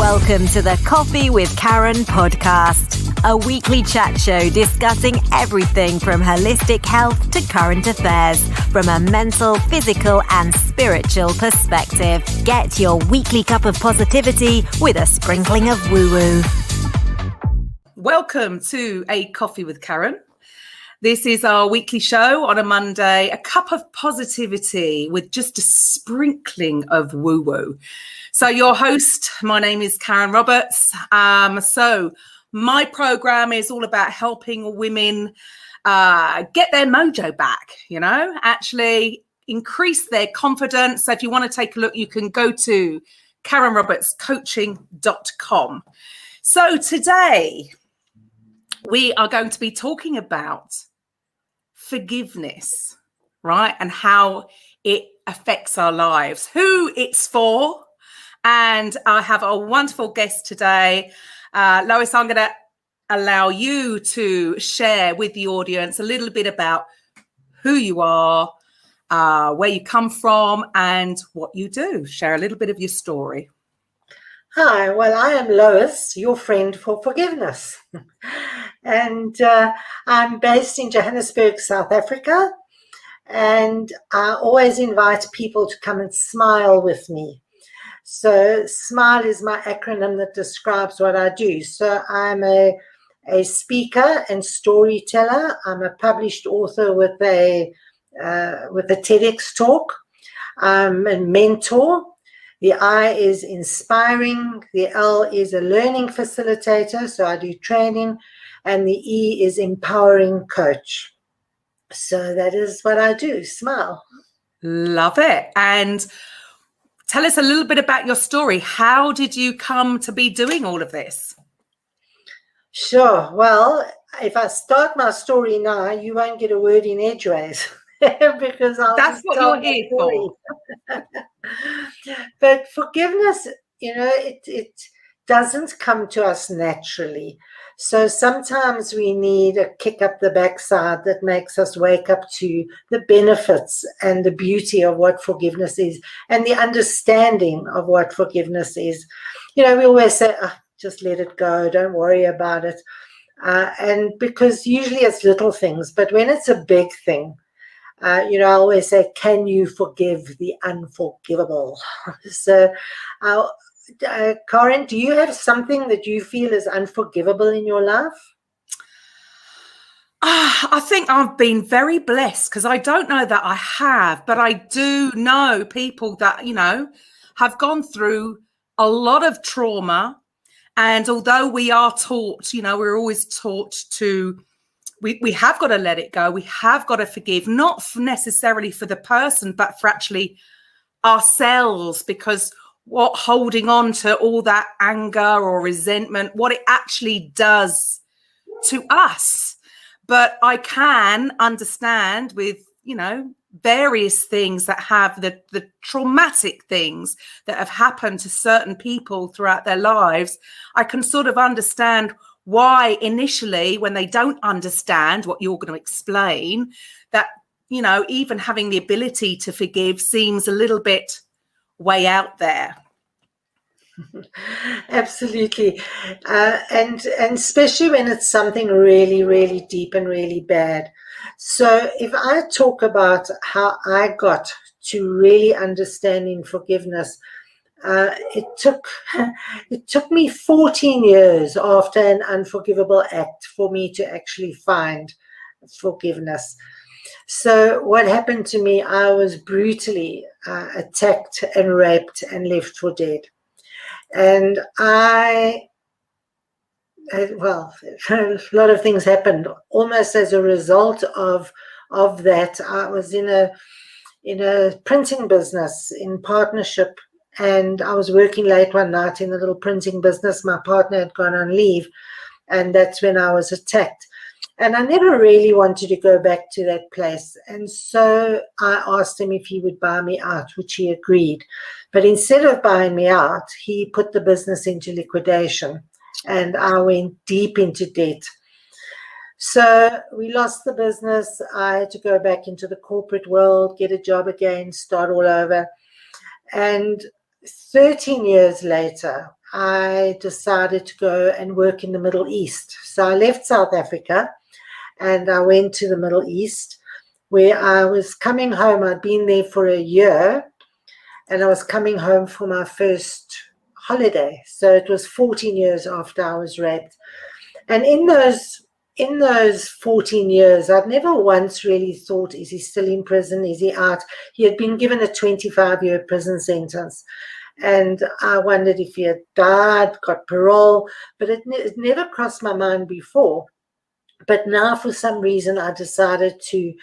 Welcome to the Coffee with Karen podcast, a weekly chat show discussing everything from holistic health to current affairs from a mental, physical and spiritual perspective. Get your weekly cup of positivity with a sprinkling of woo-woo. Welcome to A Coffee with Karen. This is our weekly show on a Monday, a cup of positivity with just a sprinkling of woo-woo. So your host, my name is Karen Roberts. So my program is all about helping women get their mojo back, actually increase their confidence. So if you want to take a look, you can go to KarenRobertsCoaching.com. So today we are going to be talking about forgiveness, right? And how it affects our lives, who it's for. And I have a wonderful guest today. Lois, I'm going to allow you to share with the audience a little bit about who you are, where you come from, and what you do. Share a little bit of your story. Hi, well, I am Lois, your friend for forgiveness. And I'm based in Johannesburg, South Africa. And I always invite people to come and smile with me. So SMILE is my acronym that describes what I do. So I'm a speaker and storyteller. I'm a published author with a TEDx talk. I'm a mentor. The I is inspiring. The L is a learning facilitator. So I do training. And the E is empowering coach. So that is what I do. SMILE. Love it. And tell us a little bit about your story. How did you come to be doing all of this? Sure. Well, if I start my story now, you won't get a word in edgeways because that's what you're here for. But forgiveness, it doesn't come to us naturally. So sometimes we need a kick up the backside that makes us wake up to the benefits and the beauty of what forgiveness is and the understanding of what forgiveness is. We always say, just let it go, don't worry about it. And because usually it's little things, but when it's a big thing, I always say, can you forgive the unforgivable? So Karen, do you have something that you feel is unforgivable in your life? I think I've been very blessed because I don't know that I have, but I do know people that, have gone through a lot of trauma. And although we are taught, we're always taught to, we have got to let it go. We have got to forgive, not necessarily for the person, but for actually ourselves, because what holding on to all that anger or resentment, what it actually does to us. But I can understand with, various things that have the traumatic things that have happened to certain people throughout their lives. I can sort of understand why initially, when they don't understand what you're going to explain, that, even having the ability to forgive seems a little bit way out there. Absolutely. And especially when it's something really, really deep and really bad. So if I talk about how I got to really understanding forgiveness, it took me 14 years after an unforgivable act for me to actually find forgiveness. So what happened to me, I was brutally attacked and raped and left for dead. And a lot of things happened almost as a result of that. I was in a printing business in partnership, and I was working late one night in the little printing business. My partner had gone on leave, and that's when I was attacked. And I never really wanted to go back to that place. And so I asked him if he would buy me out, which he agreed. But instead of buying me out, he put the business into liquidation, and I went deep into debt. So we lost the business. I had to go back into the corporate world, get a job again, start all over. And 13 years later, I decided to go and work in the Middle East. So I left South Africa and I went to the Middle East, where I was coming home. I'd been there for a year, and I was coming home for my first holiday. So it was 14 years after I was raped. And in those 14 years, I'd never once really thought, is he still in prison? Is he out? He had been given a 25-year prison sentence. And I wondered if he had died, got parole, but it never crossed my mind before. But now, for some reason, I decided to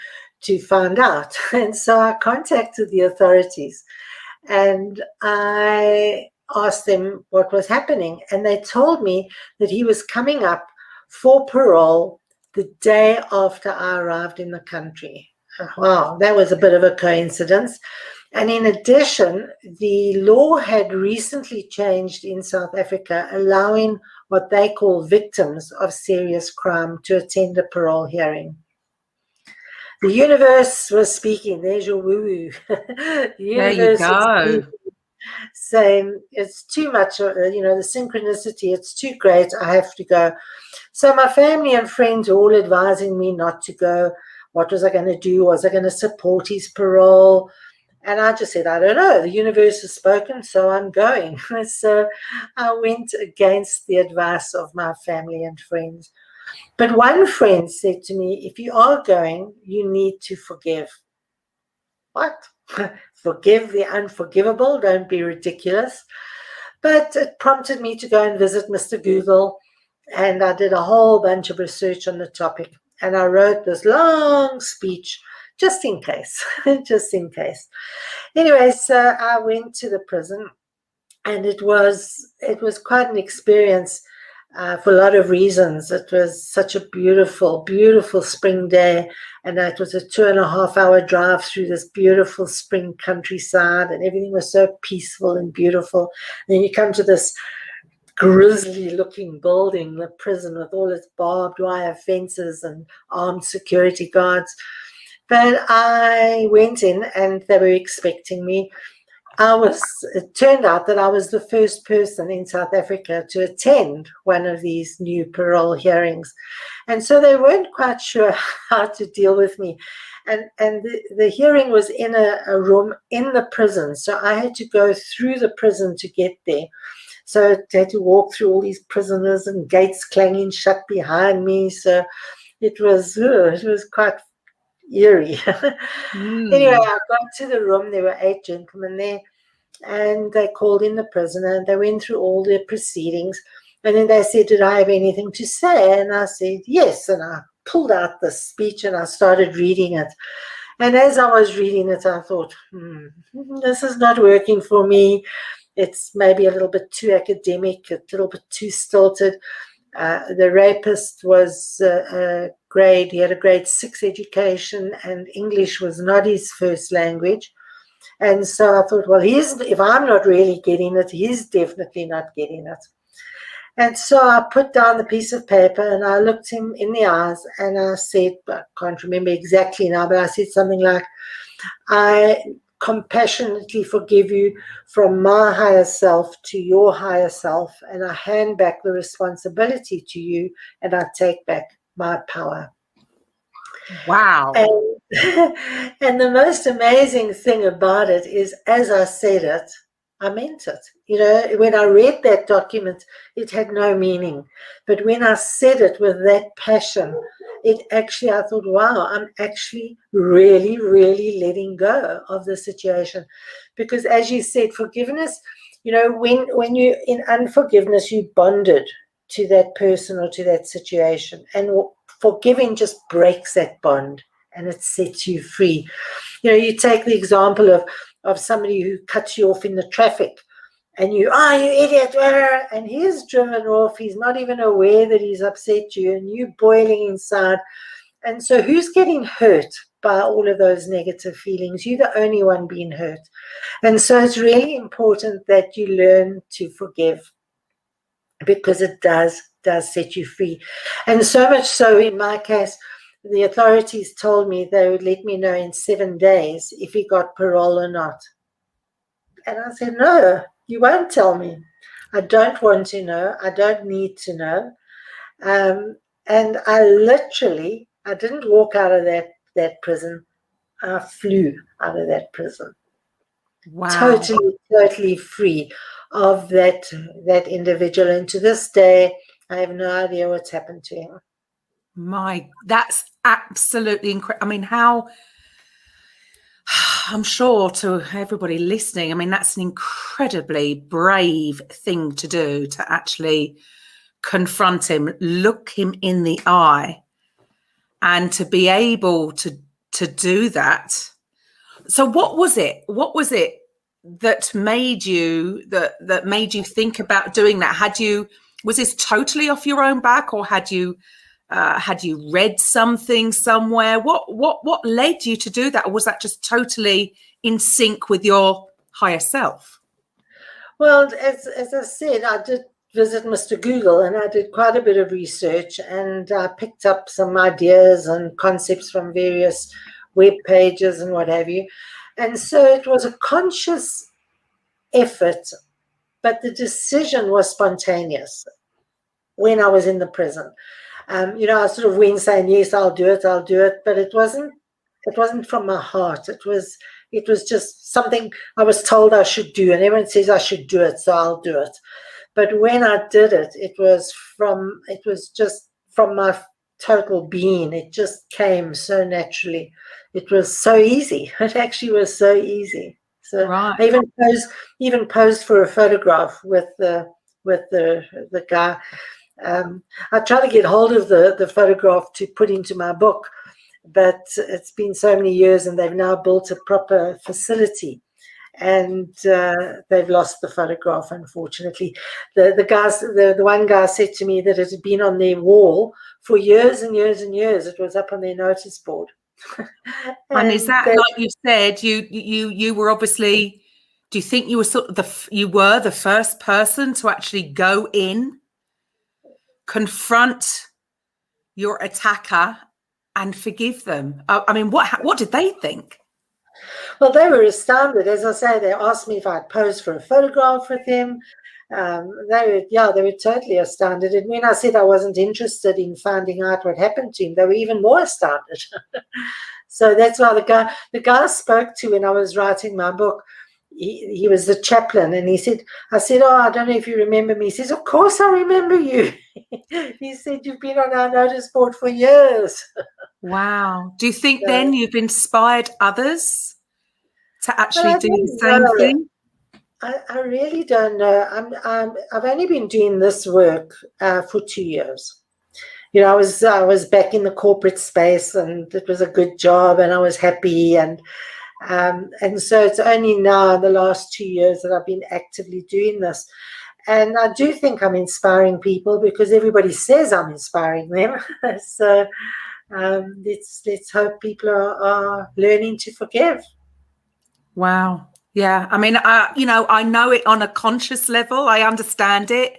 find out. And so I contacted the authorities and I asked them what was happening. And they told me that he was coming up for parole the day after I arrived in the country. Wow, that was a bit of a coincidence. And in addition, the law had recently changed in South Africa, allowing what they call victims of serious crime to attend a parole hearing. The universe was speaking. There's your woo-woo. The universe there you go. saying it's too much, the synchronicity, it's too great, I have to go. So my family and friends were all advising me not to go. What was I going to do? Was I going to support his parole? And I just said, I don't know. The universe has spoken, so I'm going. So I went against the advice of my family and friends. But one friend said to me, if you are going, you need to forgive. What? Forgive the unforgivable? Don't be ridiculous. But it prompted me to go and visit Mr. Google, and I did a whole bunch of research on the topic. And I wrote this long speech just in case, just in case. Anyway, so I went to the prison, and it was quite an experience for a lot of reasons. It was such a beautiful, beautiful spring day, and it was a 2.5-hour drive through this beautiful spring countryside, and everything was so peaceful and beautiful. And then you come to this grisly-looking building, the prison, with all its barbed wire fences and armed security guards. But I went in, and they were expecting me. It turned out that I was the first person in South Africa to attend one of these new parole hearings. And so they weren't quite sure how to deal with me. And the hearing was in a room in the prison. So I had to go through the prison to get there. So I had to walk through all these prisoners and gates clanging shut behind me. So it was quite eerie. Anyway, I got to the room. There were 8 gentlemen there, and they called in the prisoner, and they went through all their proceedings. And then they said, did I have anything to say? And I said, yes. And I pulled out the speech and I started reading it. And as I was reading it, I thought, this is not working for me. It's maybe a little bit too academic, a little bit too stilted. The rapist was he had a grade 6 education, and English was not his first language. And so I thought, well, if I'm not really getting it, he's definitely not getting it. And so I put down the piece of paper and I looked him in the eyes and I said, I can't remember exactly now, but I said something like, I compassionately forgive you from my higher self to your higher self, and I hand back the responsibility to you, and I take back my power. Wow. And the most amazing thing about it is, as I said it, I meant it. When I read that document, it had no meaning. But when I said it with that passion, I thought, wow, I'm actually really, really letting go of the situation. Because as you said, forgiveness, when you're in unforgiveness, you bonded to that person or to that situation. And forgiving just breaks that bond and it sets you free. You take the example of somebody who cuts you off in the traffic, and you idiot, and he's driven off. He's not even aware that he's upset you, and you boiling inside. And so who's getting hurt by all of those negative feelings? You're the only one being hurt. And so it's really important that you learn to forgive, because it does set you free. And so much so, in my case, the authorities told me they would let me know in 7 days if he got parole or not. And I said, no, you won't tell me. I don't want to know. I don't need to know. And I didn't walk out of that prison. I flew out of that prison. Wow. Totally free of that individual. And to this day, I have no idea what's happened to him. That's absolutely incredible. I mean, I'm sure to everybody listening, I mean, that's an incredibly brave thing to do, to actually confront him, look him in the eye, and to be able to do that. So what was it that made you think about doing that? Was this totally off your own back, or had you read something somewhere? What led you to do that? Or was that just totally in sync with your higher self? Well, as I said, I did visit Mr. Google, and I did quite a bit of research, and I picked up some ideas and concepts from various web pages and what have you. And so it was a conscious effort, but the decision was spontaneous when I was in the prison. I sort of went saying, yes, I'll do it, but it wasn't from my heart. It was just something I was told I should do, and everyone says I should do it, so I'll do it. But when I did it, it was just from my total being. It just came so naturally. It was so easy. It actually was so easy. So right. I even posed for a photograph with the guy. I tried to get hold of the photograph to put into my book, but it's been so many years, and they've now built a proper facility, and they've lost the photograph, unfortunately. The one guy said to me that it had been on their wall for years and years and years. It was up on their notice board. and is that, like you said, you were obviously, do you think you were sort of the first person to actually go in, confront your attacker, and forgive them? I mean, what did they think? Well, they were astounded. As I say, they asked me if I'd pose for a photograph with him. They were totally astounded. And when I said I wasn't interested in finding out what happened to him, they were even more astounded. So that's why the guy I spoke to when I was writing my book, he was the chaplain, and I said, oh, I don't know if you remember me. He says, of course I remember you. He said, you've been on our notice board for years. Wow. Do you think then you've inspired others to actually do the same thing? I really don't know. I've only been doing this work for 2 years. I was back in the corporate space, and it was a good job, and I was happy, and so it's only now in the last 2 years that I've been actively doing this. And I do think I'm inspiring people, because everybody says I'm inspiring them. So let's hope people are learning to forgive. Wow. Yeah. I mean, I know it on a conscious level. I understand it.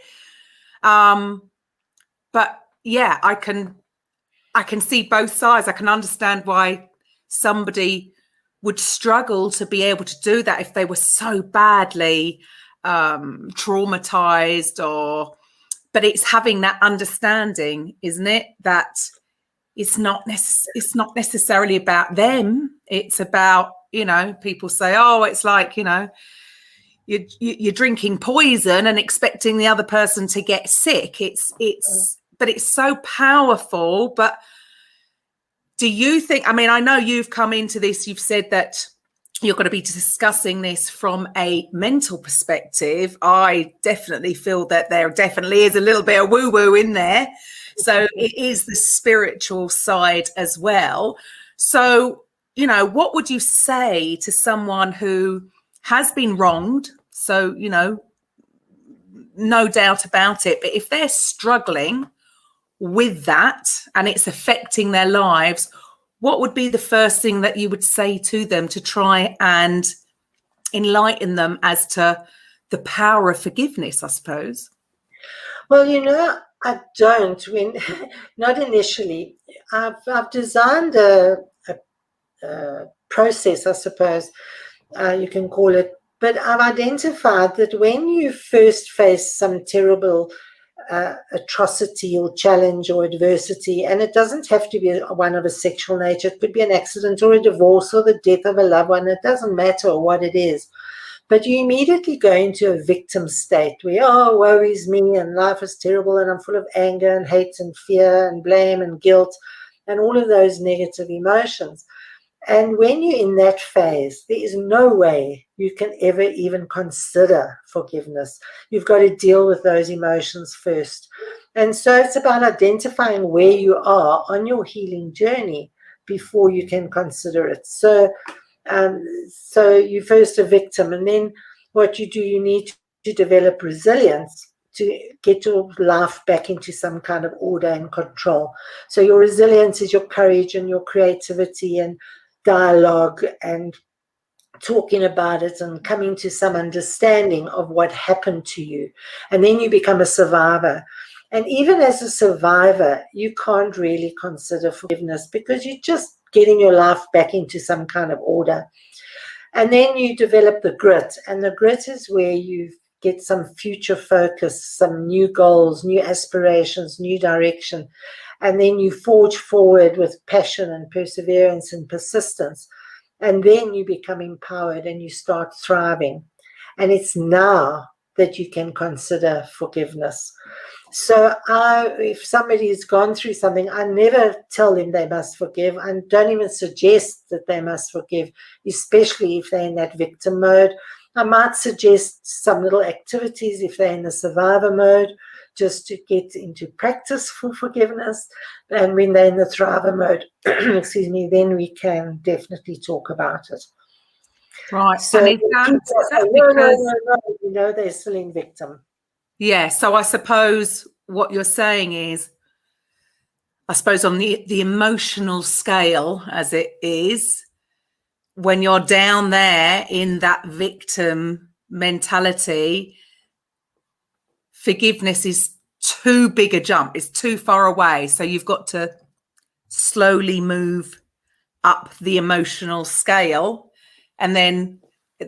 But yeah, I can see both sides. I can understand why somebody would struggle to be able to do that if they were so badly traumatized, but it's having that understanding, isn't it? That it's not necessarily about them. It's about, people say, oh, it's like, you're drinking poison and expecting the other person to get sick. But it's so powerful. But do you think, I mean, I know you've come into this, you've said that you're going to be discussing this from a mental perspective. I definitely feel that there definitely is a little bit of woo-woo in there. So it is the spiritual side as well. So, what would you say to someone who has been wronged? So, no doubt about it. But if they're struggling with that and it's affecting their lives, what would be the first thing that you would say to them to try and enlighten them as to the power of forgiveness, I suppose? Well, I don't. Not initially. I've designed a process, I suppose you can call it, But I've identified that when you first face some terrible atrocity or challenge or adversity, and it doesn't have to be one of a sexual nature, it could be an accident or a divorce or the death of a loved one, it doesn't matter what it is. But you immediately go into a victim state where, oh, woe is me, and life is terrible, and I'm full of anger and hate and fear and blame and guilt and all of those negative emotions. And when you're in that phase, there is no way you can ever even consider forgiveness. You've got to deal with those emotions first. And so it's about identifying where you are on your healing journey before you can consider it. So you're first a victim, and then what you do, you need to develop resilience to get your life back into some kind of order and control. So your resilience is your courage and your creativity and dialogue and talking about it and coming to some understanding of what happened to you. And then you become a survivor. And even as a survivor, you can't really consider forgiveness because you're just getting your life back into some kind of order. And then you develop the grit. And the grit is where you get some future focus, some new goals, new aspirations, new direction. And then you forge forward with passion and perseverance and persistence. And then you become empowered and you start thriving. And it's now that you can consider forgiveness. So if somebody's gone through something, I never tell them they must forgive. I don't even suggest that they must forgive, especially if they're in that victim mode. I might suggest some little activities if they're in the survivor mode, just to get into practice for forgiveness. And when they're in the thriver mode, excuse me, then we can definitely talk about it. Right. So and is that because no, they're still in victim. Yeah. So I suppose what you're saying is, I suppose on the emotional scale, as it is, when you're down there in that victim mentality, forgiveness is too big a jump. It's too far away. So you've got to slowly move up the emotional scale. And then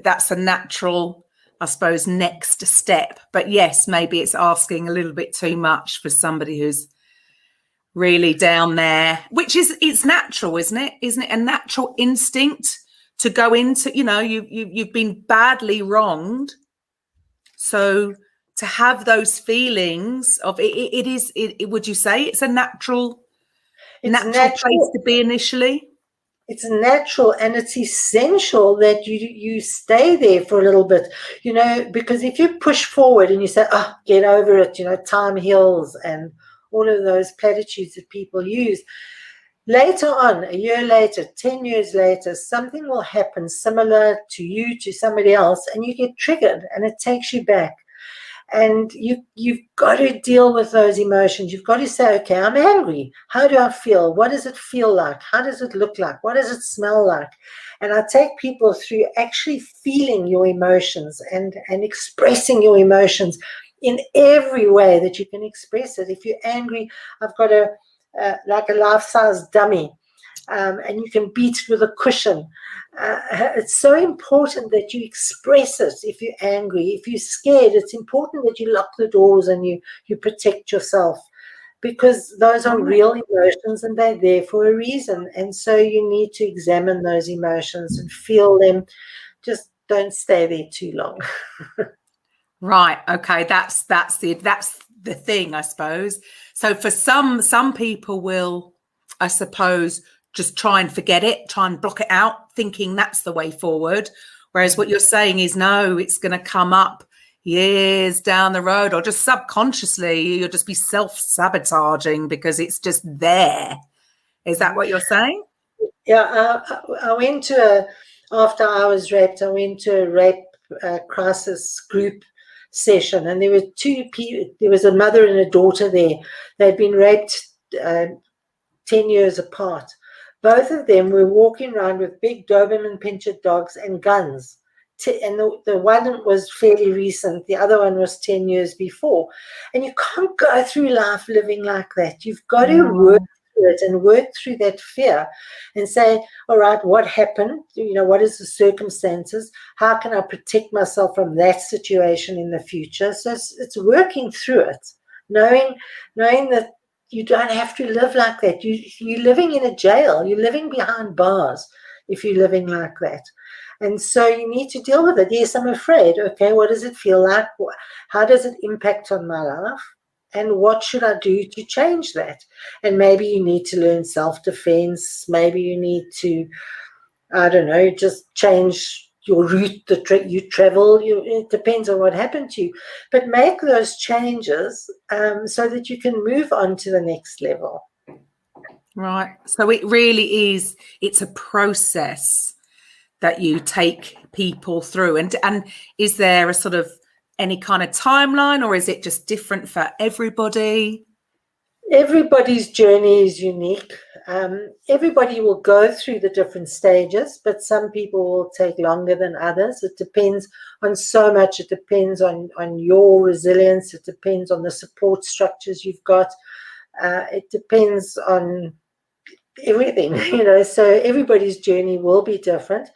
that's a natural, I suppose, next step. But yes, maybe it's asking a little bit too much for somebody who's really down there, which is, it's natural, isn't it? Isn't it a natural instinct to go into, you've been badly wronged. So to have those feelings of it, would you say it's a natural place to be initially? It's natural, and it's essential that you stay there for a little bit, because if you push forward and you say, oh, get over it, time heals, and all of those platitudes that people use, later on, a year later, 10 years later, something will happen similar to you, to somebody else, and you get triggered and it takes you back. And you've got to deal with those emotions. You've got to say, okay, I'm angry. How do I feel? What does it feel like? How does it look like? What does it smell like? And I take people through actually feeling your emotions and expressing your emotions in every way that you can express it. If you're angry, I've got like a life-size dummy, and you can beat it with a cushion. It's so important that you express it. If you're angry, if you're scared, it's important that you lock the doors and you protect yourself, because those are real emotions and they're there for a reason. And so you need to examine those emotions and feel them. Just don't stay there too long. Right. Okay. That's the thing, I suppose. So for some people will, I suppose, just try and forget it, try and block it out, thinking that's the way forward. Whereas what you're saying is, no, it's going to come up years down the road, or just subconsciously, you'll just be self-sabotaging because it's just there. Is that what you're saying? Yeah, I went to after I was raped, I went to a rape crisis group session, and there were two people. There was a mother and a daughter there. They'd been raped 10 years apart. Both of them were walking around with big Doberman Pinscher dogs and guns. And the one was fairly recent. The other one was 10 years before. And you can't go through life living like that. You've got to work through it and work through that fear and say, all right, what happened? What is the circumstances? How can I protect myself from that situation in the future? So it's working through it, knowing that you don't have to live like that. You're living in a jail. You're living behind bars if you're living like that. And so you need to deal with it. Yes, I'm afraid. Okay, what does it feel like? How does it impact on my life? And what should I do to change that? And maybe you need to learn self-defense. Maybe you need to, I don't know, just change your route, you travel. It depends on what happened to you. But make those changes so that you can move on to the next level. Right. So it really is, it's a process that you take people through. And is there a sort of any kind of timeline, or is it just different for everybody? Everybody's journey is unique. Everybody will go through the different stages, but some people will take longer than others. It depends on so much. It depends on your resilience. It depends on the support structures you've got. It depends on everything, so everybody's journey will be different.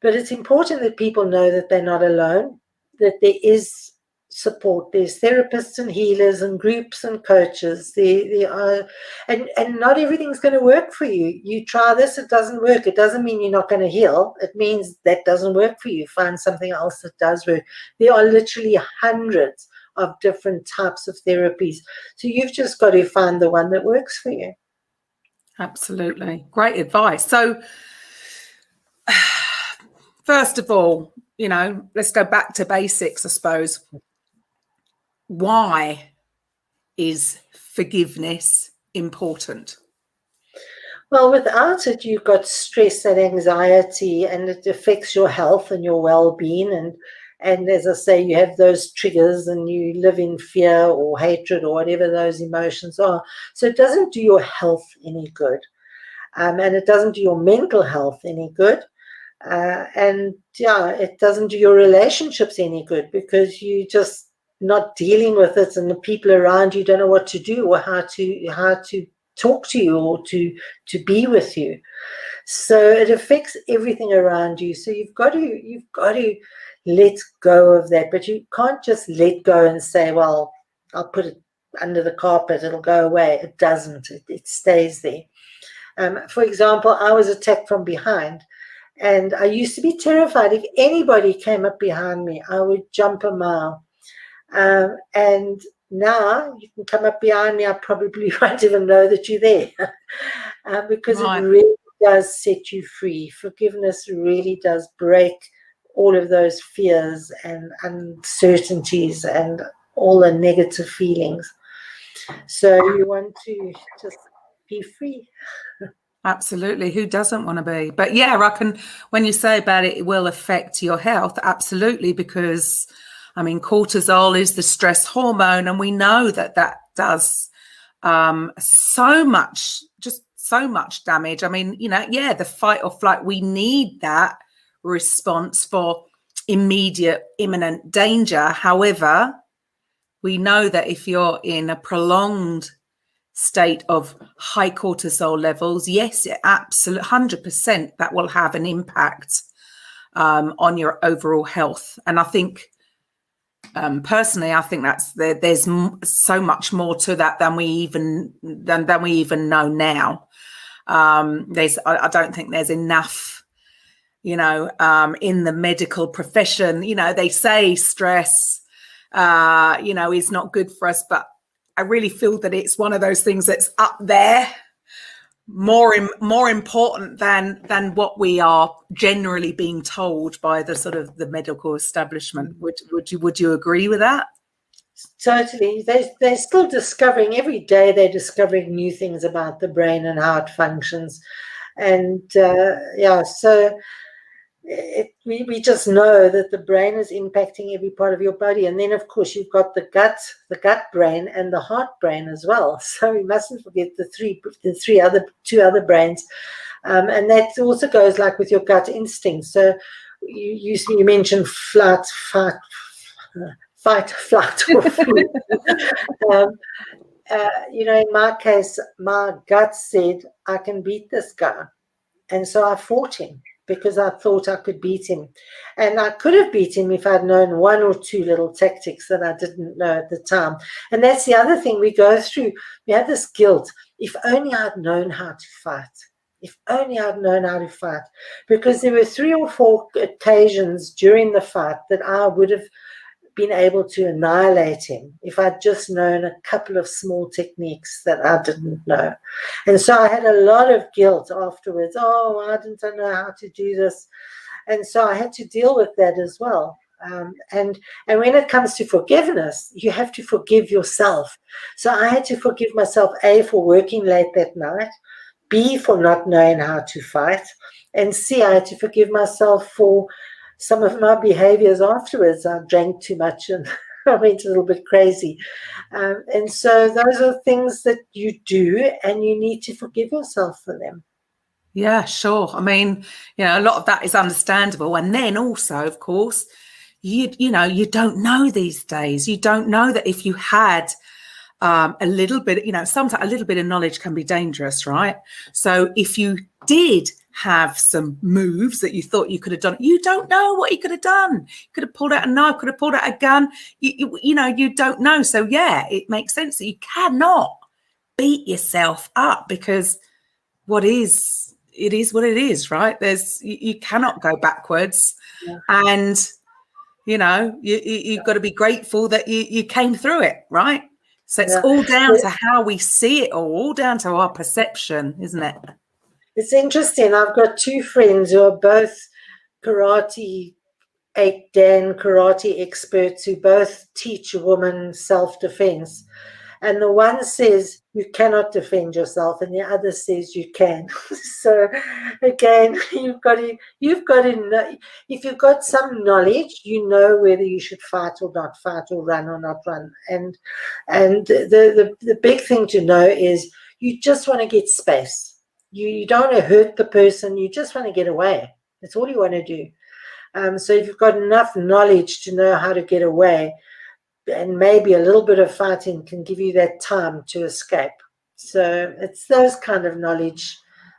But it's important that people know that they're not alone, that there is support. There's therapists and healers and groups and coaches. There are, and not everything's going to work for you. You try this, it doesn't work. It doesn't mean you're not going to heal. It means that doesn't work for you. Find something else that does work. There are literally hundreds of different types of therapies. So you've just got to find the one that works for you. Absolutely. Great advice. So first of all, let's go back to basics, I suppose. Why is forgiveness important? Well, without it, you've got stress and anxiety, and it affects your health and your well-being. And as I say, you have those triggers and you live in fear or hatred or whatever those emotions are. So it doesn't do your health any good. And it doesn't do your mental health any good. It doesn't do your relationships any good, because you just not dealing with it, and the people around you don't know what to do or how to talk to you or to be with you. So it affects everything around you. So you've got to let go of that. But you can't just let go and say, well, I'll put it under the carpet, it'll go away. It doesn't. It stays there. For example, I was attacked from behind, and I used to be terrified. If anybody came up behind me, I would jump a mile. And now you can come up behind me, I probably won't even know that you're there. Because It really does set you free. Forgiveness really does break all of those fears and uncertainties and all the negative feelings. So you want to just be free. Absolutely. Who doesn't want to be? But yeah, I can, when you say about it will affect your health, absolutely, because cortisol is the stress hormone, and we know that does so much damage. The fight or flight, we need that response for immediate, imminent danger. However, we know that if you're in a prolonged state of high cortisol levels, yes, it absolutely 100% that will have an impact on your overall health. And I think personally, I think there's so much more to that than we even know now. I don't think there's enough, in the medical profession. They say stress, is not good for us, but I really feel that it's one of those things that's up there, more important than what we are generally being told by the sort of the medical establishment. Would you agree with that? Totally. They're still discovering, every day they're discovering new things about the brain and how it functions. And so we just know that the brain is impacting every part of your body. And then, of course, you've got the gut brain and the heart brain as well. So we mustn't forget the two other brains. And that also goes like with your gut instinct. So you mentioned fight, flight, or food. in my case, my gut said, I can beat this guy. And so I fought him because I thought I could beat him. And I could have beat him if I'd known one or two little tactics that I didn't know at the time. And that's the other thing we go through. We have this guilt. If only I'd known how to fight. If only I'd known how to fight. Because there were 3 or 4 occasions during the fight that I would have been able to annihilate him if I'd just known a couple of small techniques that I didn't know. And so I had a lot of guilt afterwards. Oh, why didn't I know how to do this? And so I had to deal with that as well. And when it comes to forgiveness, you have to forgive yourself. So I had to forgive myself, A, for working late that night, B, for not knowing how to fight, and C, I had to forgive myself for some of my behaviors afterwards. I drank too much and I went a little bit crazy. And so those are things that you do, and you need to forgive yourself for them. Yeah, sure. I mean, a lot of that is understandable. And then also, of course, you don't know these days. You don't know that if you had a little bit, sometimes a little bit of knowledge can be dangerous, right? So if you did have some moves that you thought you could have done, you don't know what you could have done. You could have pulled out a knife, could have pulled out a gun. You don't know. So yeah, it makes sense that you cannot beat yourself up, because it is what it is, right? You cannot go backwards. Yeah. And you've got to be grateful that you came through it, right? So it's all down to how we see it, all down to our perception, isn't it? It's interesting. I've got 2 friends who are both karate 8-dan karate experts who both teach women self-defense. And the one says you cannot defend yourself, and the other says you can. So again, you've got to know. If you've got some knowledge, you know whether you should fight or not fight, or run or not run. And the big thing to know is you just want to get space. You don't want to hurt the person. You just want to get away. That's all you want to do. So if you've got enough knowledge to know how to get away, and maybe a little bit of fighting can give you that time to escape. So it's those kind of knowledge,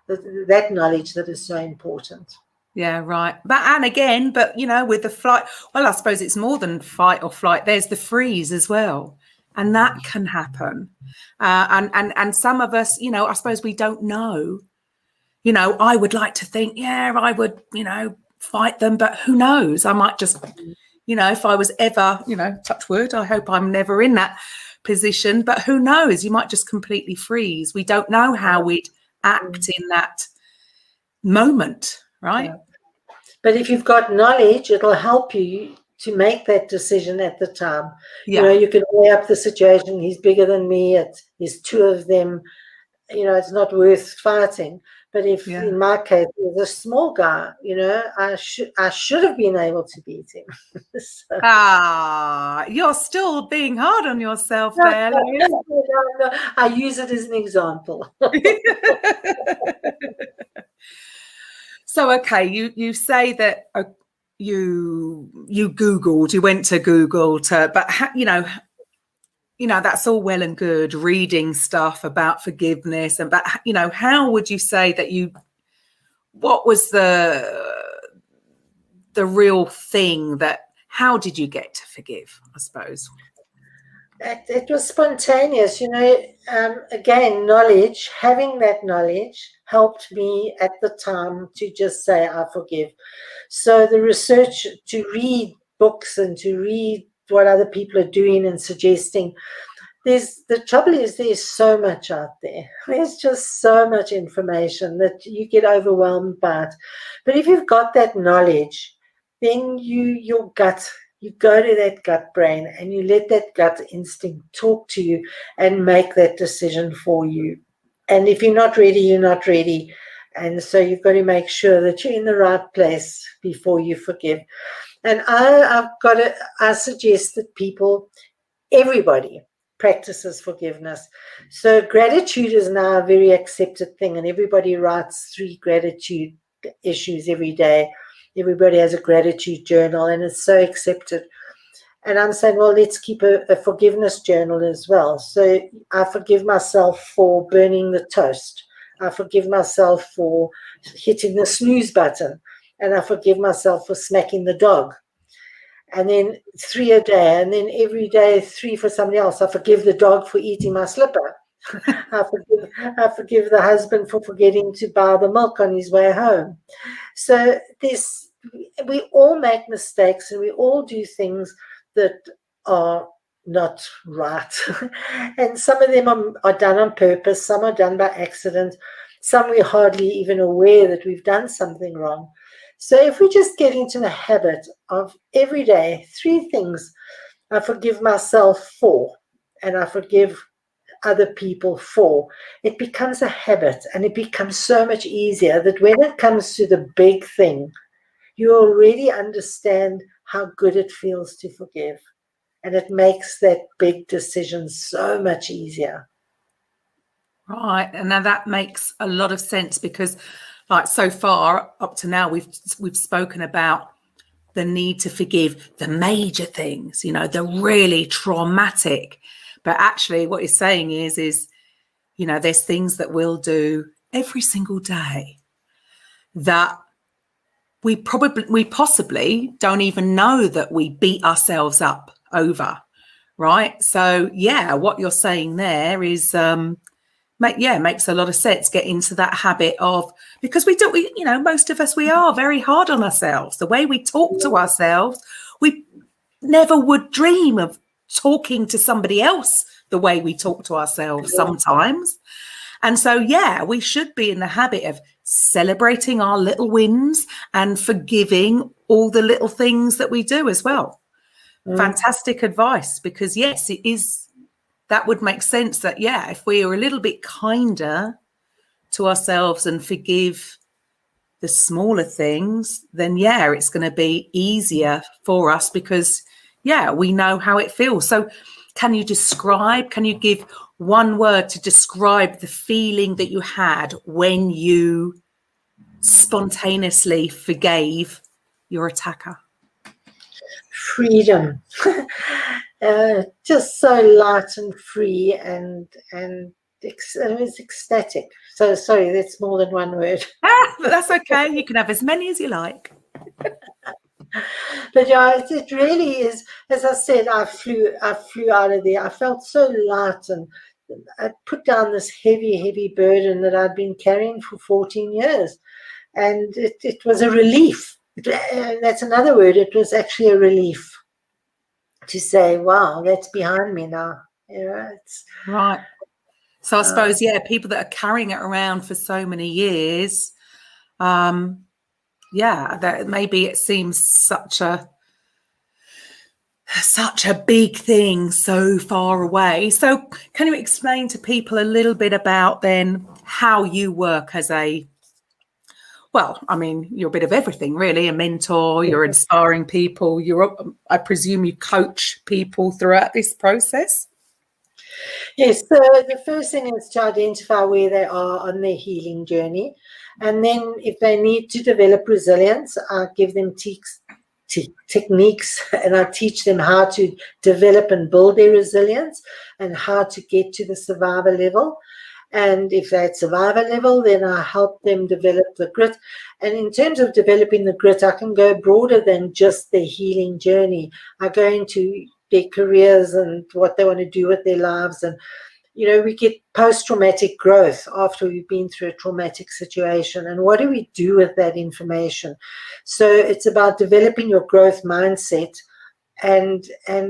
that knowledge that is so important. Yeah, right. But with the flight, well, I suppose it's more than fight or flight. There's the freeze as well. And that can happen. And some of us, I suppose we don't know. I would like to think, yeah, I would, fight them, but who knows? I might just, if I was ever, touch wood, I hope I'm never in that position, but who knows? You might just completely freeze. We don't know how we'd act in that moment, right? Yeah. But if you've got knowledge, it'll help you to make that decision at the time. Yeah. You can weigh up the situation. He's bigger than me. There's 2 of them. It's not worth fighting. But if in my case, it was a small guy, I should have been able to beat him. So. You're still being hard on yourself there. No, I use it as an example. So, okay, you say that you Googled, you went to Google but that's all well and good, reading stuff about forgiveness, but how would you say that what was the real thing how did you get to forgive, I suppose? It was spontaneous, again, knowledge, having that knowledge helped me at the time to just say, I forgive. So the research, to read books and to read what other people are doing and suggesting, the trouble is there's so much out there. There's just so much information that you get overwhelmed by it. But if you've got that knowledge, then your gut, you go to that gut brain and you let that gut instinct talk to you and make that decision for you. And if you're not ready, you're not ready. And so you've got to make sure that you're in the right place before you forgive. And I suggest that everybody practices forgiveness. So gratitude is now a very accepted thing, and everybody writes 3 gratitude issues every day. Everybody has a gratitude journal, and it's so accepted. And I'm saying, well, let's keep a forgiveness journal as well. So I forgive myself for burning the toast. I forgive myself for hitting the snooze button. And I forgive myself for smacking the dog. And then 3 a day. And then every day 3 for somebody else. I forgive the dog for eating my slipper. I forgive the husband for forgetting to buy the milk on his way home. So we all make mistakes, and we all do things that are not right. And some of them are done on purpose, some are done by accident, some we're hardly even aware that we've done something wrong. So if we just get into the habit of every day, 3 things I forgive myself for, and I forgive other people for, it becomes a habit, and it becomes so much easier that when it comes to the big thing, you already understand how good it feels to forgive. And it makes that big decision so much easier. Right. And now that makes a lot of sense, because like so far up to now, we've spoken about the need to forgive the major things, you know, the really traumatic. But actually what you're saying is, you know, there's things that we'll do every single day that we possibly don't even know that we beat ourselves up over. Right. So, yeah, what you're saying there is, makes a lot of sense. Get into that habit of, because most of us, we are very hard on ourselves. The way we talk to ourselves, we never would dream of talking to somebody else the way we talk to ourselves sometimes. And so, yeah, we should be in the habit of celebrating our little wins and forgiving all the little things that we do as well. Fantastic advice, because yes, it is. That would make sense that, yeah, if we are a little bit kinder to ourselves and forgive the smaller things, then yeah, it's going to be easier for us, because yeah, we know how it feels. So can you give one word to describe the feeling that you had when you spontaneously forgave your attacker? Freedom. Just so light and free, and it's ecstatic. So sorry, that's more than one word. But that's okay. You can have as many as you like. But yeah, it really is. As I said, I flew out of there. I felt so light, and I put down this heavy burden that I'd been carrying for 14 years, and it was a relief. That's another word. It was actually a relief to say, wow, that's behind me now. It's right. So I suppose, yeah, people that are carrying it around for so many years, that maybe it seems such a big thing so far away. So can you explain to people a little bit about then how you work as you're a bit of everything, really, a mentor, you're inspiring people, I presume you coach people throughout this process? Yes, so the first thing is to identify where they are on their healing journey. And then if they need to develop resilience, I give them techniques, and I teach them how to develop and build their resilience and how to get to the survivor level. And if they're at survivor level, then I help them develop the grit. And in terms of developing the grit, I can go broader than just their healing journey. I go into their careers and what they want to do with their lives. And, we get post-traumatic growth after we've been through a traumatic situation. And what do we do with that information? So it's about developing your growth mindset. And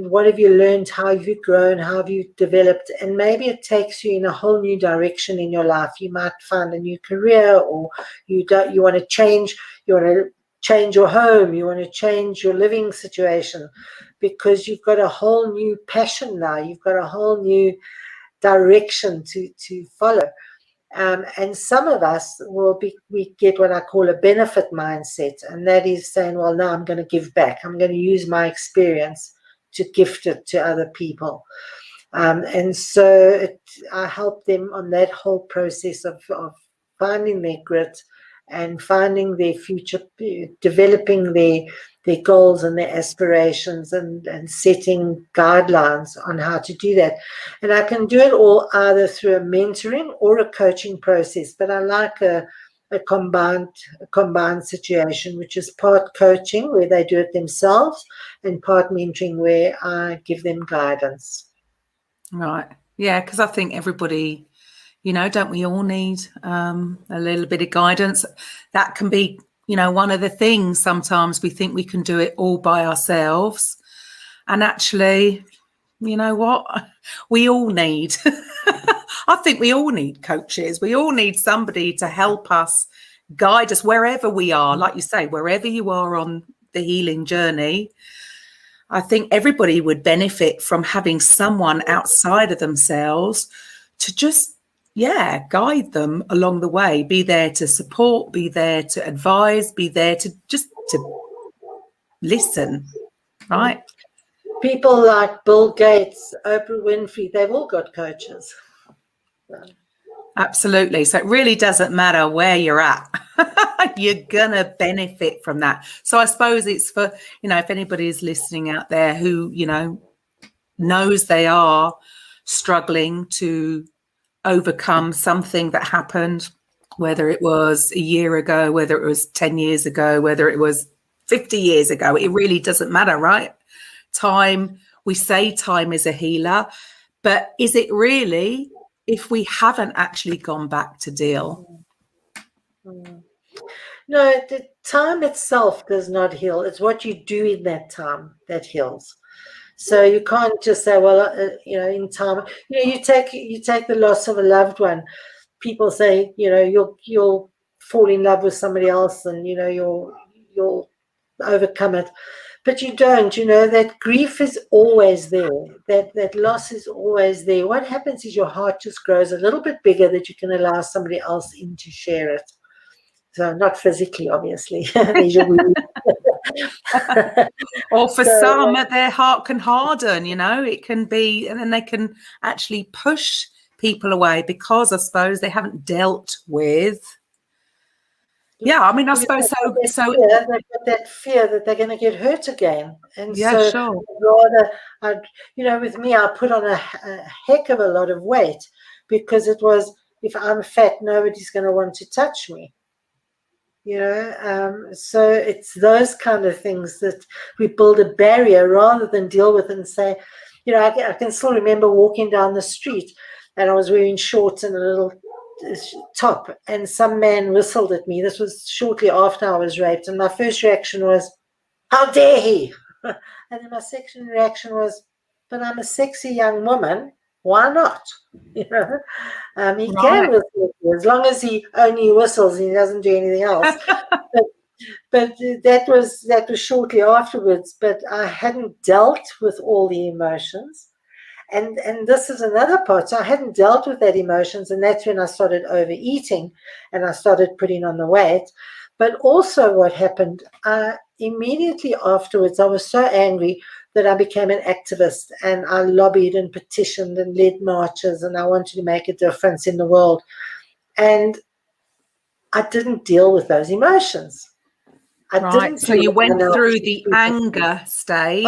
what have you learned? How have you grown? How have you developed? And maybe it takes you in a whole new direction in your life. You might find a new career, or you want to change. You want to change your home. You want to change your living situation, because you've got a whole new passion now. You've got a whole new direction to follow. And some of us we get what I call a benefit mindset, and that is saying, well, now I'm going to give back. I'm going to use my experience to gift it to other people. And so I help them on that whole process of finding their grit and finding their future, developing their goals and their aspirations, and setting guidelines on how to do that. And I can do it all either through a mentoring or a coaching process, but I like a combined situation, which is part coaching where they do it themselves and part mentoring where I give them guidance. Right. Yeah, because I think everybody, don't we all need a little bit of guidance? That can be, one of the things. Sometimes we think we can do it all by ourselves. And actually, you know what? We all need, I think we all need coaches. We all need somebody to help us, guide us wherever we are. Like you say, wherever you are on the healing journey, I think everybody would benefit from having someone outside of themselves to just, guide them along the way, be there to support, be there to advise, be there to just to listen, right? People like Bill Gates, Oprah Winfrey, they've all got coaches. Absolutely. So it really doesn't matter where you're at. You're going to benefit from that. So I suppose it's for, if anybody is listening out there who, knows they are struggling to overcome something that happened, whether it was a year ago, whether it was 10 years ago, whether it was 50 years ago, it really doesn't matter, right? Time, we say time is a healer, but is it really if we haven't actually gone back to deal? No, the time itself does not heal. It's what you do in that time that heals. So you can't just say, well, in time, you take the loss of a loved one. People say, you'll fall in love with somebody else, and you'll overcome it. But you don't. That grief is always there. That loss is always there. What happens is your heart just grows a little bit bigger, that you can allow somebody else in to share it. So not physically, obviously. Or for some, their heart can harden, it can be, and then they can actually push people away because I suppose they haven't dealt with. Yeah, I mean, I suppose so. They've got that fear that they're going to get hurt again. And sure. Rather, with me, I put on a heck of a lot of weight because it was, if I'm fat, nobody's going to want to touch me. So it's those kind of things that we build a barrier rather than deal with and say, I can still remember walking down the street and I was wearing shorts and a little top, and some man whistled at me. This was shortly after I was raped, and my first reaction was, how dare he? And then my second reaction was, but I'm a sexy young woman. Why not? He can whistle as long as he only whistles and he doesn't do anything else. but that was shortly afterwards. But I hadn't dealt with all the emotions, and this is another part. So I hadn't dealt with that emotions, and that's when I started overeating, and I started putting on the weight. But also, what happened immediately afterwards, I was so angry that I became an activist, and I lobbied and petitioned and led marches, and I wanted to make a difference in the world. And I didn't deal with those emotions. So you went through the anger stage.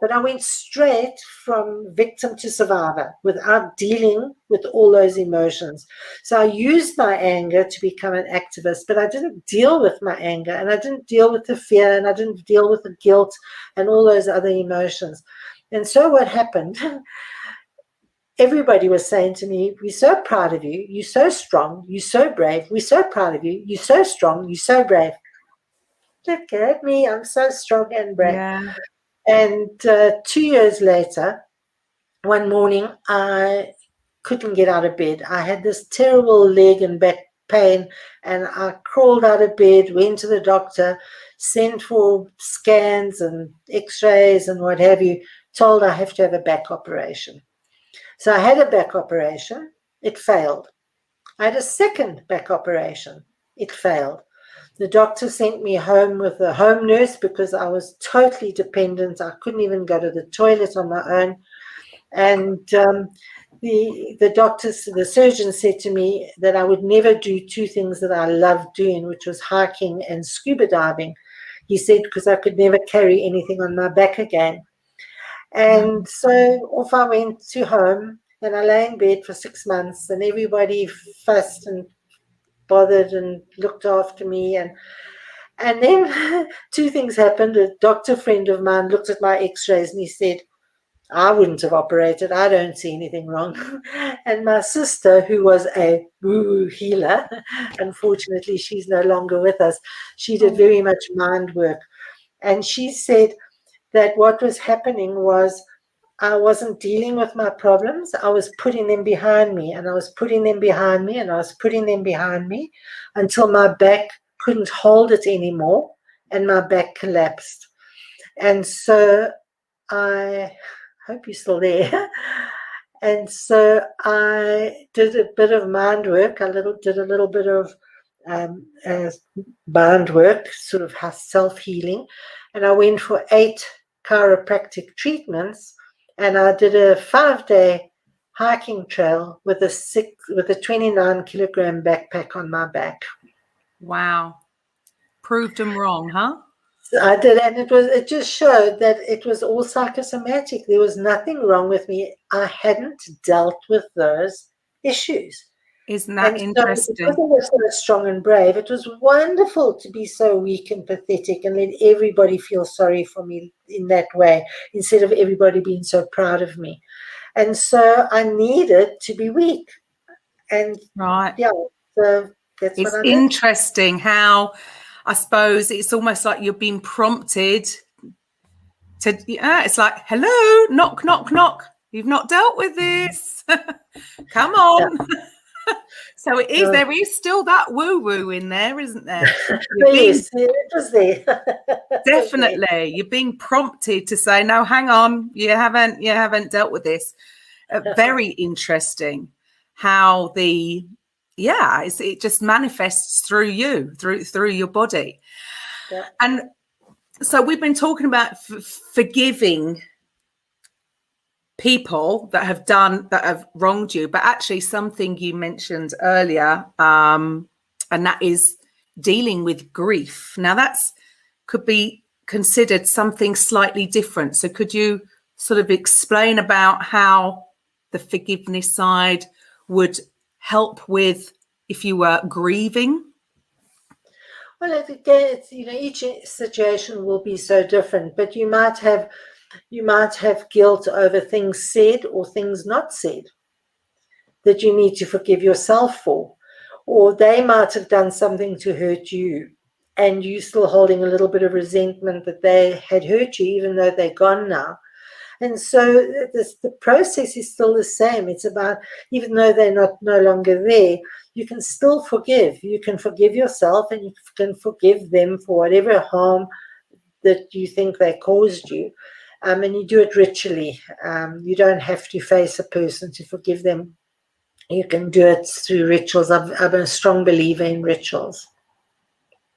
But I went straight from victim to survivor without dealing with all those emotions. So I used my anger to become an activist, but I didn't deal with my anger, and I didn't deal with the fear, and I didn't deal with the guilt and all those other emotions. And so what happened, everybody was saying to me, we're so proud of you. You're so strong. You're so brave. We're so proud of you. You're so strong. You're so brave. Look at me. I'm so strong and brave. Yeah. And 2 years later, one morning, I couldn't get out of bed. I had this terrible leg and back pain, and I crawled out of bed, went to the doctor, sent for scans and x-rays and what have you, told I have to have a back operation. So I had a back operation. It failed. I had a second back operation. It failed. The doctor sent me home with a home nurse because I was totally dependent. I couldn't even go to the toilet on my own. And the surgeon said to me that I would never do two things that I loved doing, which was hiking and scuba diving. he said, because I could never carry anything on my back again. And so off I went to home, and I lay in bed for 6 months, and everybody fussed and bothered and looked after me. And then two things happened. A doctor friend of mine looked at my x-rays and he said, I wouldn't have operated. I don't see anything wrong. And my sister, who was a woo-woo healer, unfortunately, she's no longer with us. She did very much mind work. And she said that what was happening was I wasn't dealing with my problems. I was putting them behind me, and I was putting them behind me, and I was putting them behind me until my back couldn't hold it anymore, and my back collapsed. And so I hope you're still there. And so I did a bit of mind work. Did a little bit of mind work, sort of self-healing. And I went for 8 chiropractic treatments. And I did a 5-day hiking trail with a 29-kilogram backpack on my back. Wow. Proved them wrong, huh? I did, and it just showed that it was all psychosomatic. There was nothing wrong with me. I hadn't dealt with those issues. Isn't that interesting? So, because I was so strong and brave, it was wonderful to be so weak and pathetic and let everybody feel sorry for me in that way, instead of everybody being so proud of me. And so I needed to be weak. And right. Yeah, so that's it's what I did. Interesting how I suppose it's almost like you're being prompted to, it's like, hello, knock, knock, knock. You've not dealt with this. Come on. Yeah. So it is, there is still that woo-woo in there, isn't there? Yes, it was there. Definitely. You're being prompted to say, no, hang on, you haven't dealt with this. Very interesting how it just manifests through you, through your body. Yeah. And so we've been talking about forgiving people that have wronged you, but actually something you mentioned earlier, and that is dealing with grief. Now that's could be considered something slightly different. So could you sort of explain about how the forgiveness side would help with if you were grieving? Well, again, each situation will be so different, but you might have guilt over things said or things not said that you need to forgive yourself for, or they might have done something to hurt you and you still holding a little bit of resentment that they had hurt you, even though they're gone now. And so the process is still the same. It's about, even though they're no longer there, you can still forgive. You can forgive yourself, and you can forgive them for whatever harm that you think they caused you. And you do it ritually. You don't have to face a person to forgive them. You can do it through rituals. I'm a strong believer in rituals.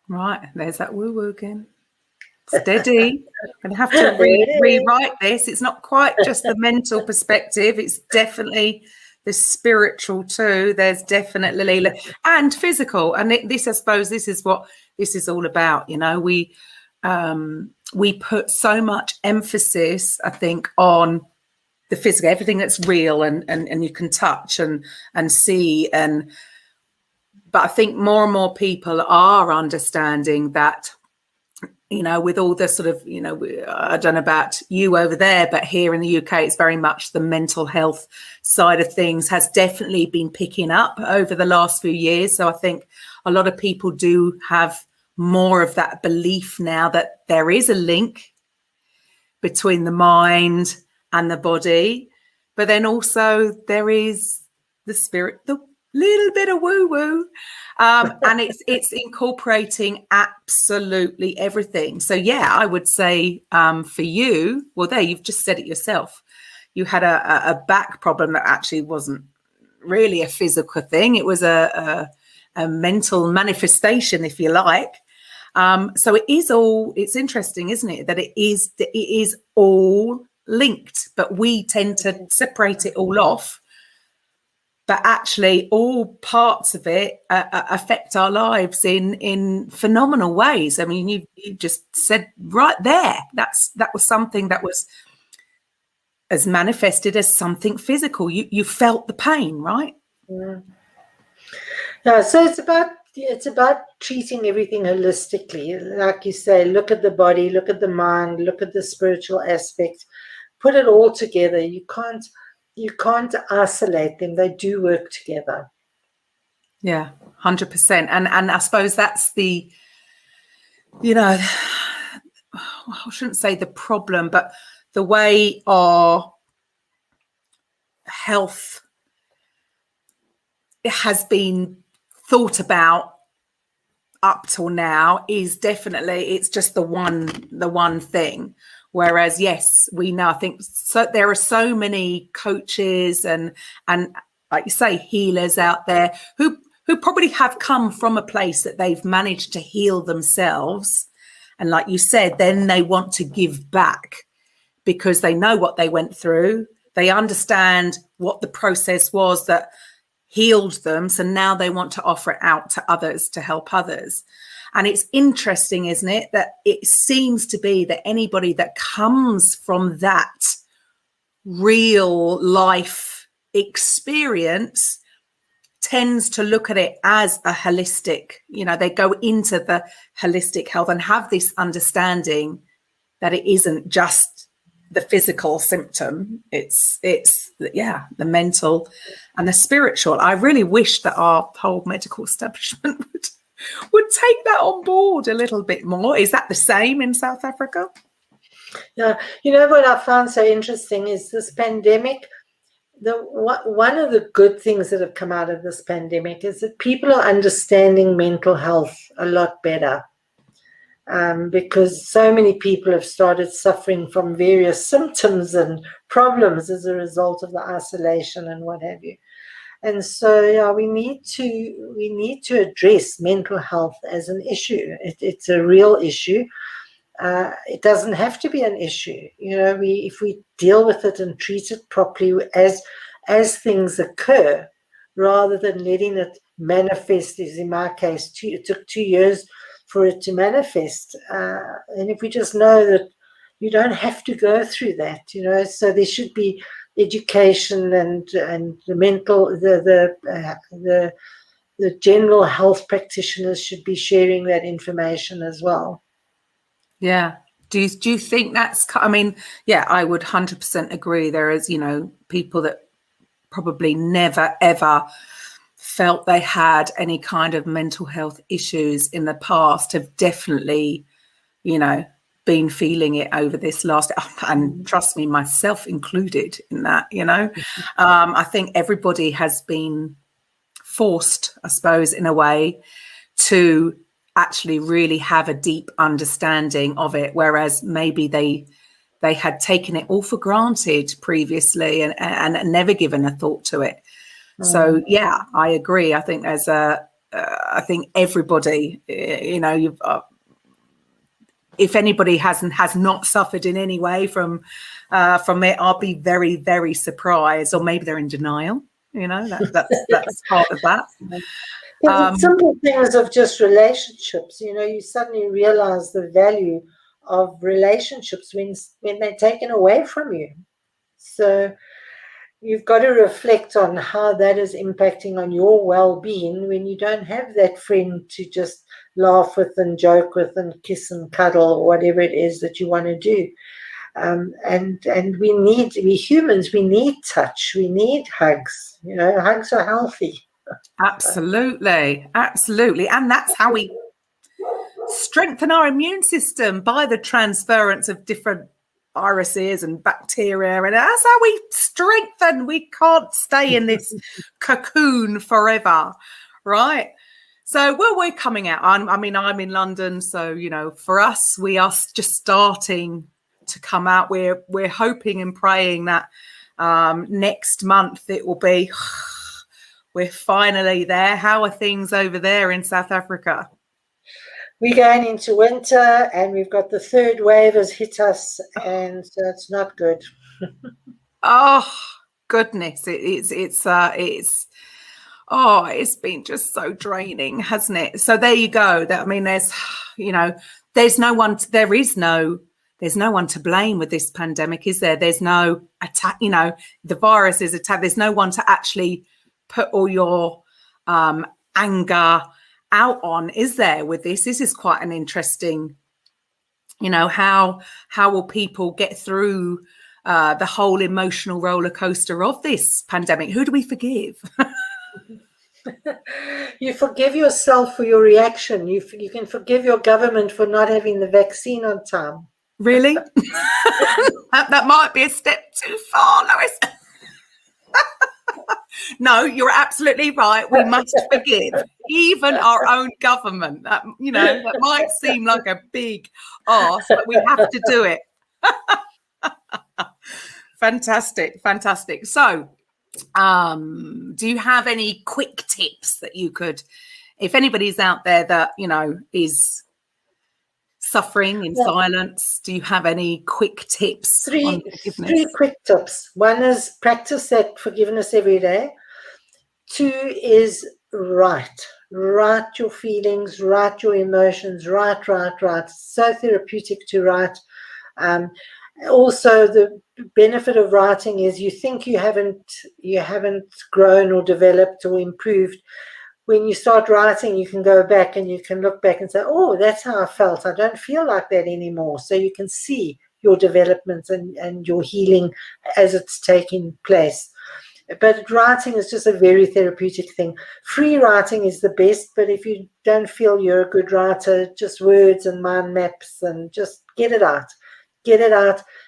Right, there's that woo-woo again. Steady. I'm going to have to rewrite this. It's not quite just the mental perspective. It's definitely the spiritual too. There's definitely, and physical. And this, I suppose, this is what this is all about. We put so much emphasis, I think, on the physical, everything that's real and you can touch and see. But I think more and more people are understanding that, with all the sort of, I don't know about you over there, but here in the UK, it's very much the mental health side of things has definitely been picking up over the last few years. So I think a lot of people do have more of that belief now that there is a link between the mind and the body, but then also there is the spirit, the little bit of woo-woo, and it's incorporating absolutely everything. So I would say for you, well, there, you've just said it yourself, you had a back problem that actually wasn't really a physical thing. It was a mental manifestation, if you like. So it's interesting, isn't it, that it is all linked, but we tend to separate it all off but actually all parts of it affect our lives in phenomenal ways. I mean, you just said right there, that was something that was as manifested as something physical. You felt the pain, right? Yeah, so it's about treating everything holistically. Like you say, look at the body, look at the mind, look at the spiritual aspect, put it all together. You can't isolate them. They do work together. Yeah, 100%. And I suppose that's the, I shouldn't say the problem, but the way our health has been thought about up till now is definitely, it's just the one thing. Whereas, yes, we know, I think so, there are so many coaches and like you say, healers out there who probably have come from a place that they've managed to heal themselves. And like you said, then they want to give back because they know what they went through. They understand what the process was that healed them. So now they want to offer it out to others to help others. And it's interesting, isn't it, that it seems to be that anybody that comes from that real life experience tends to look at it as a holistic, they go into the holistic health and have this understanding that it isn't just the physical symptom, it's the mental and the spiritual. I really wish that our whole medical establishment would take that on board a little bit more. Is that the same in South Africa? Yeah, what I found so interesting is this pandemic. One of the good things that have come out of this pandemic is that people are understanding mental health a lot better, because so many people have started suffering from various symptoms and problems as a result of the isolation and what have you. And so, yeah, we need to address mental health as an issue. It's a real issue. It doesn't have to be an issue. If we deal with it and treat it properly as things occur, rather than letting it manifest, as in my case, it took 2 years for it to manifest. And if we just know that you don't have to go through that, so there should be education and the mental, the general health practitioners should be sharing that information as well. Yeah. Do you think that's, I mean, yeah, I would 100% agree. There is, people that probably never, ever felt they had any kind of mental health issues in the past have definitely, been feeling it over this last, and trust me, myself included in that, I think everybody has been forced, I suppose, in a way, to actually really have a deep understanding of it, whereas maybe they had taken it all for granted previously and never given a thought to it. So yeah, I agree. I think there's I think everybody, if anybody has not suffered in any way from it, I'll be very, very surprised, or maybe they're in denial. That's part of that. Simple things of just relationships. You suddenly realize the value of relationships when they're taken away from you. So you've got to reflect on how that is impacting on your well-being when you don't have that friend to just laugh with and joke with and kiss and cuddle or whatever it is that you want to do. And we humans, we need touch, we need hugs. Hugs are healthy. Absolutely. And that's how we strengthen our immune system, by the transference of different viruses and bacteria, and that's how we strengthen. We can't stay in this cocoon forever, right? So we're coming out. I'm in London, so for us, we are just starting to come out. We're hoping and praying that next month it will be. We're finally there. How are things over there in South Africa? We're going into winter, and we've got the third wave has hit us, and so it's not good. Oh goodness, it's been just so draining, hasn't it? So there you go. That, I mean, there's no one to blame with this pandemic, is there? There's no attack, the virus is attacked. There's no one to actually put all your anger out on, is there, with this? This is quite an interesting, how will people get through the whole emotional roller coaster of this pandemic? Who do we forgive? You forgive yourself for your reaction. You can forgive your government for not having the vaccine on time. Really? that might be a step too far, Lois. No, you're absolutely right. We must forgive even our own government. That might seem like a big ask, but we have to do it. Fantastic. So, do you have any quick tips that you could, if anybody's out there that is suffering in silence, do you have any quick tips on forgiveness? 3 quick tips. 1 is practice that forgiveness every day. 2 is write your feelings, write your emotions, write. It's so therapeutic to write. Also, the benefit of writing is you think you haven't grown or developed or improved. When you start writing, you can go back and you can look back and say, oh, that's how I felt. I don't feel like that anymore. So you can see your development and your healing as it's taking place. But writing is just a very therapeutic thing. Free writing is the best, but if you don't feel you're a good writer, just words and mind maps, and just get it out.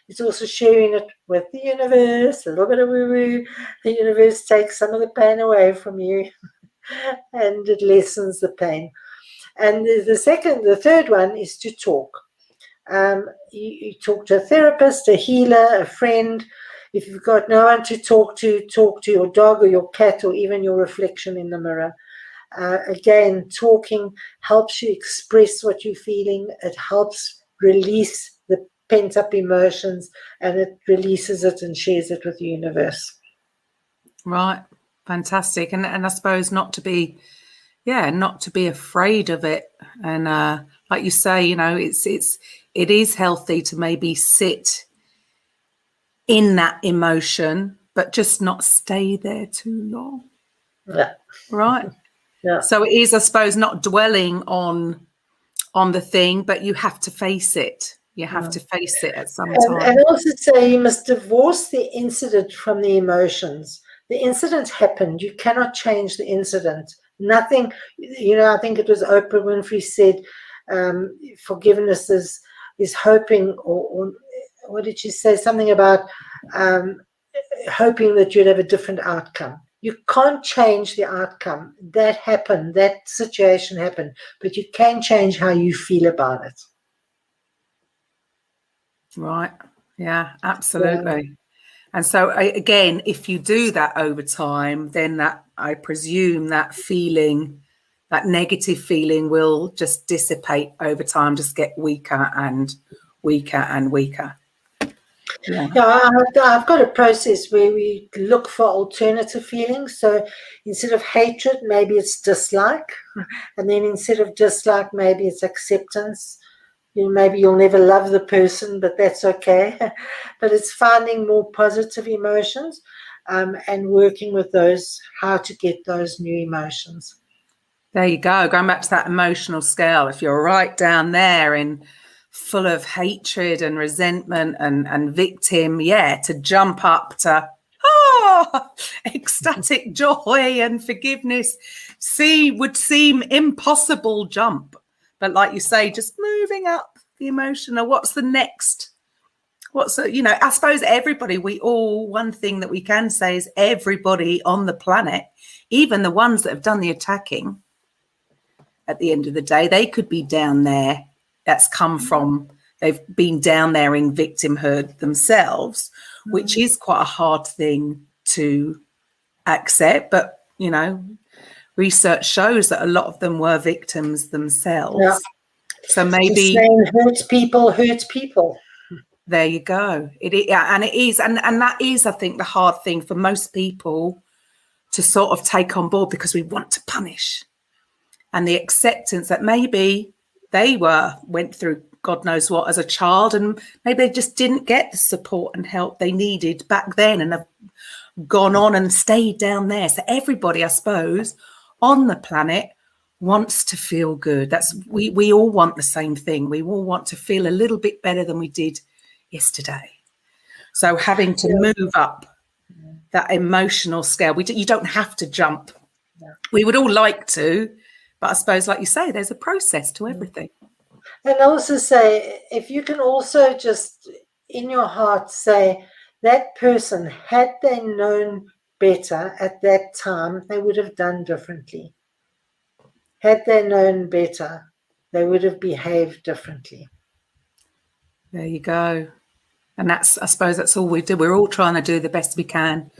It's also sharing it with the universe, a little bit of woo-woo. The universe takes some of the pain away from you and it lessens the pain. And the third one is to talk. You talk to a therapist, a healer, a friend. If you've got no one to talk to your dog or your cat or even your reflection in the mirror. Again, talking helps you express what you're feeling. It helps release the pent-up emotions, and it releases it and shares it with the universe. Right. Fantastic. And I suppose not to be afraid of it. And like you say, it is healthy to maybe sit in that emotion, but just not stay there too long. Yeah. Right. Yeah. So it is, I suppose, not dwelling on the thing, but you have to face it. You have to face it at some time. And also say you must divorce the incident from the emotions. The incident happened. You cannot change the incident. Nothing, I think it was Oprah Winfrey said, forgiveness is hoping, or what did she say? Something about hoping that you'd have a different outcome. You can't change the outcome. That happened. That situation happened. But you can change how you feel about it. Right. Yeah, absolutely. Yeah. And so, again, if you do that over time, then I presume that feeling, that negative feeling will just dissipate over time, just get weaker and weaker and weaker. Yeah, I've got a process where we look for alternative feelings. So instead of hatred, maybe it's dislike. And then instead of dislike, maybe it's acceptance. Maybe you'll never love the person, but that's okay. But it's finding more positive emotions and working with those, how to get those new emotions. There you go. Going back to that emotional scale, if you're right down there and full of hatred and resentment and victim, to jump up to ecstatic joy and forgiveness would seem impossible jump. But like you say, just moving up the emotion, or what's the next? I suppose everybody, one thing that we can say is everybody on the planet, even the ones that have done the attacking, at the end of the day, they could be down there. They've been down there in victimhood themselves, which is quite a hard thing to accept. But, research shows that a lot of them were victims themselves. Yeah. So maybe hurts people. There you go. And it is, and that is, I think, the hard thing for most people to sort of take on board, because we want to punish, and the acceptance that maybe they went through God knows what as a child, and maybe they just didn't get the support and help they needed back then, and have gone on and stayed down there. So everybody, I suppose, on the planet wants to feel good. We all want the same thing. We all want to feel a little bit better than we did yesterday. So having to move up that emotional scale, you don't have to jump. We would all like to, but I suppose, like you say, there's a process to everything. And also say, if you can also just in your heart say, that person, had they known better at that time, they would have done differently. Had they known better, they would have behaved differently. There you go. And I suppose that's all we do. We're all trying to do the best we can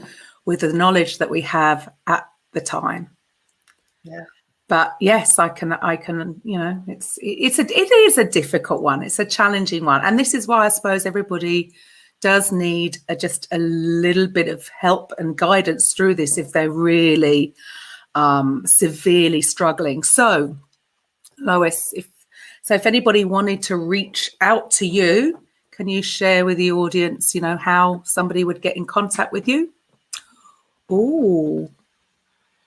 with the knowledge that we have at the time. Yeah. But yes, I can, it is a difficult one. It's a challenging one. And this is why I suppose everybody does need just a little bit of help and guidance through this if they're really severely struggling. So, Lois, if anybody wanted to reach out to you, can you share with the audience, how somebody would get in contact with you? Oh,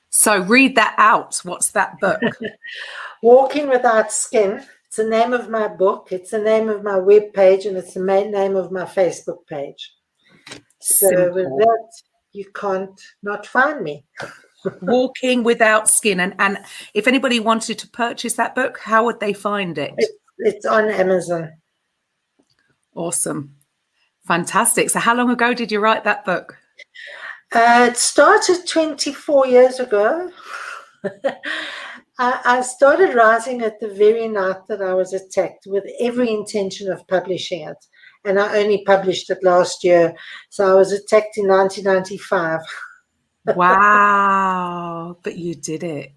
so read that out. What's that book? Walking Without Skin. It's the name of my book. It's the name of my web page, and it's the main name of my Facebook page. So Simple. With that, you can't not find me. Walking Without Skin. And if anybody wanted to purchase that book, how would they find it? It's on Amazon. Awesome. Fantastic. So how long ago did you write that book? It started 24 years ago. I started writing it the very night that I was attacked, with every intention of publishing it. And I only published it last year. So I was attacked in 1995. Wow. But you did it.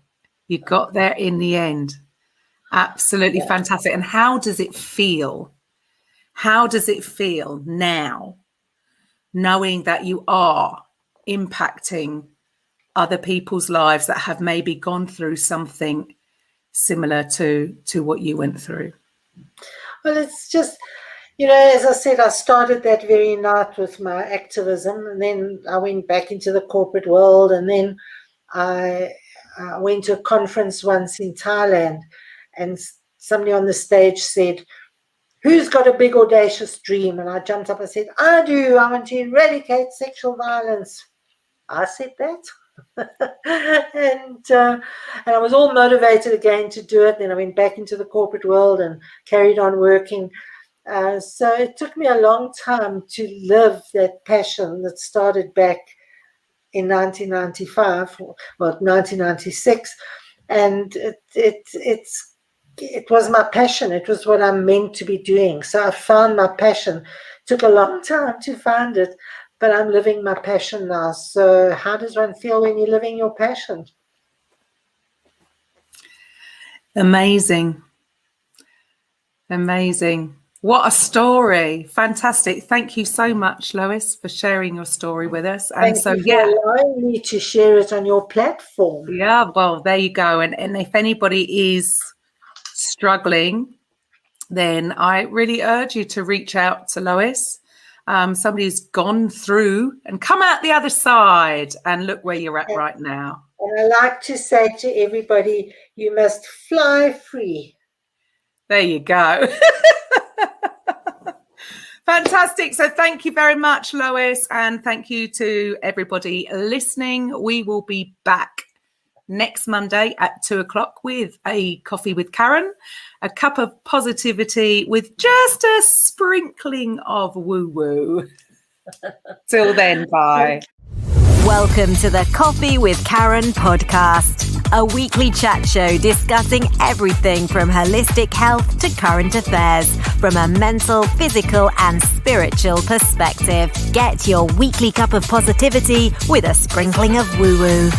You got there in the end. Absolutely fantastic. And how does it feel? How does it feel now, knowing that you are impacting other people's lives that have maybe gone through something similar to what you went through? Well, it's just, as I said, I started that very night with my activism, and then I went back into the corporate world, and then I went to a conference once in Thailand, and somebody on the stage said, "Who's got a big audacious dream?" And I jumped up and said, "I do. I want to eradicate sexual violence." I said that. and I was all motivated again to do it. Then I went back into the corporate world and carried on working. So it took me a long time to live that passion that started back in 1995, 1996. And it was my passion. It was what I'm meant to be doing. So I found my passion. It took a long time to find it, but I'm living my passion now. So how does one feel when you're living your passion? Amazing. Amazing. What a story. Fantastic. Thank you so much, Lois, for sharing your story with us. And Thank you for allowing me to share it on your platform. Yeah, well, there you go. And if anybody is struggling, then I really urge you to reach out to Lois. Somebody who's gone through and come out the other side, and look where you're at right now. And I like to say to everybody, you must fly free. There you go. Fantastic. So thank you very much, Lois. And thank you to everybody listening. We will be back next Monday at 2:00 with a coffee with Karen, a cup of positivity with just a sprinkling of woo-woo. Till then, bye. Welcome to the Coffee with Karen podcast, a weekly chat show discussing everything from holistic health to current affairs from a mental, physical and spiritual perspective. Get your weekly cup of positivity with a sprinkling of woo-woo.